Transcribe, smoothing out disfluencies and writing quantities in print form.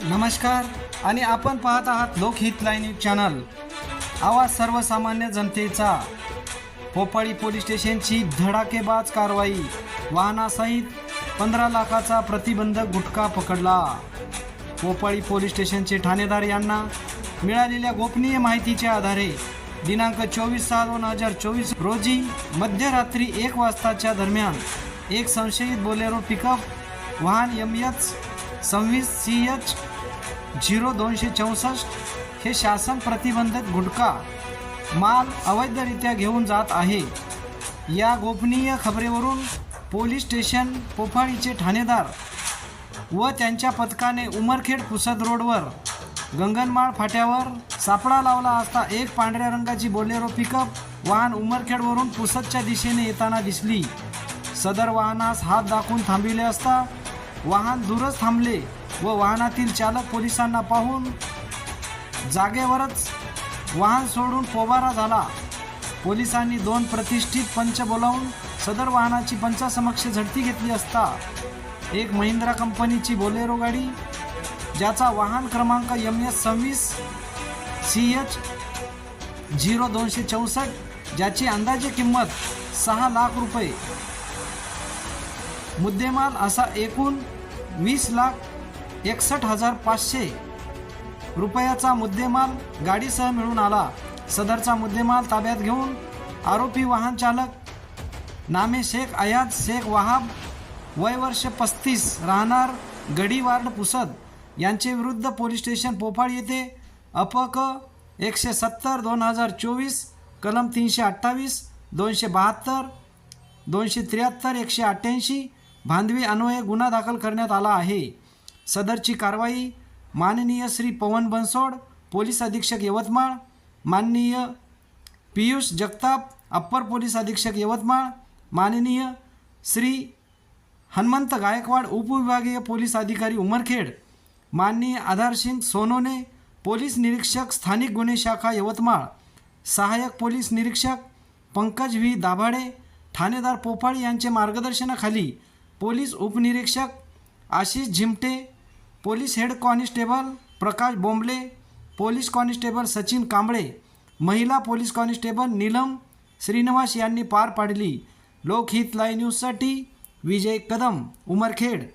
नमस्कार आणि आपण पाहत आहात लोकहित लाईव्ह न्यूज चॅनल। आवाज सर्वसामान्य जनतेचा। पोफाळी पोलीस स्टेशनची धडाकेबाज कारवाई, वाहनासहित 15 लाखाचा प्रतिबंधक गुटखा पकडला। पोफाळी पोलीस स्टेशनचे ठाणेदार यांना मिळालेल्या गोपनीय माहितीच्या आधारे दिनांक 24/6/2024 रोजी मध्यरात्री 1 वाजताच्या दरम्यान एक संशयित बोलेरो पिकअप वाहन MH 26 CH 0264 हे शासन प्रतिबंधक गुटखा माल अवैधरित्या घेऊन जात आहे। या गोपनीय खबरेवरून पोलीस स्टेशन पोफाळीचे ठाणेदार व त्यांच्या पथकाने उमरखेड पुसद रोडवर गंगनमाळ फाट्यावर सापळा लावला असता एक पांढऱ्या रंगाची बोलेरो पिकअप वाहन उमरखेडवरून पुसदच्या दिशेने येताना दिसली। सदर वाहनास हात दाखवून थांबविले असता वाहन दूरच थांबले व वाहनातील चालक पोलिसांना पाहून जागेवरच वाहन सोडून पोबारा झाला। पोलिसांनी 2 प्रतिष्ठित पंच बोलावून सदर वाहनाची पंचासमक्ष झडती घेतली असता एक महिंद्रा कंपनीची बोलेरो गाडी ज्याचा वाहन क्रमांक MH 26 CH 0264 ज्याची अंदाजे किंमत 6 लाख रुपये मुद्देमाल असा एकूण 20,61,500 रुपयाचा मुद्देमाल गाडीसह मिळून आला। सदरचा मुद्देमाल ताब्यात घेऊन आरोपी वाहन चालक नामे शेख अयाज शेख वहाब वय वर्ष 35 राहणार गडी वार्ड पुसद यांचे विरुद्ध पोलीस स्टेशन पोफाळ येथे अपक 170/2024 कलम 328 272 273 188 भांडवी अन्वये गुन्हा दाखल करण्यात आला आहे। सदरची कारवाई माननीय श्री पवन बनसोड पोलीस अधीक्षक यवतमाळ, माननीय पियुष जगताप अप्पर पोलीस अधीक्षक यवतमाळ, माननीय श्री हनुमंत गायकवाड उपविभागीय पोलीस अधिकारी उमरखेड, माननीय आधार सिंग सोनोने पोलीस निरीक्षक स्थानिक गुन्हे शाखा यवतमाळ, सहाय्यक पोलीस निरीक्षक पंकज व्ही दाभाडे ठाणेदार पोफाळी यांचे मार्गदर्शनाखाली पोलीस उपनिरीक्षक आशिष झिमटे, पोलीस हेड कॉन्स्टेबल प्रकाश बोंबले, पोलीस कॉन्स्टेबल सचिन कांबळे, महिला पोलीस कॉन्स्टेबल नीलम श्रीनिवास यांनी पार पाडली। लोकहित लाईव्ह न्यूजसाठी विजय कदम, उमरखेड।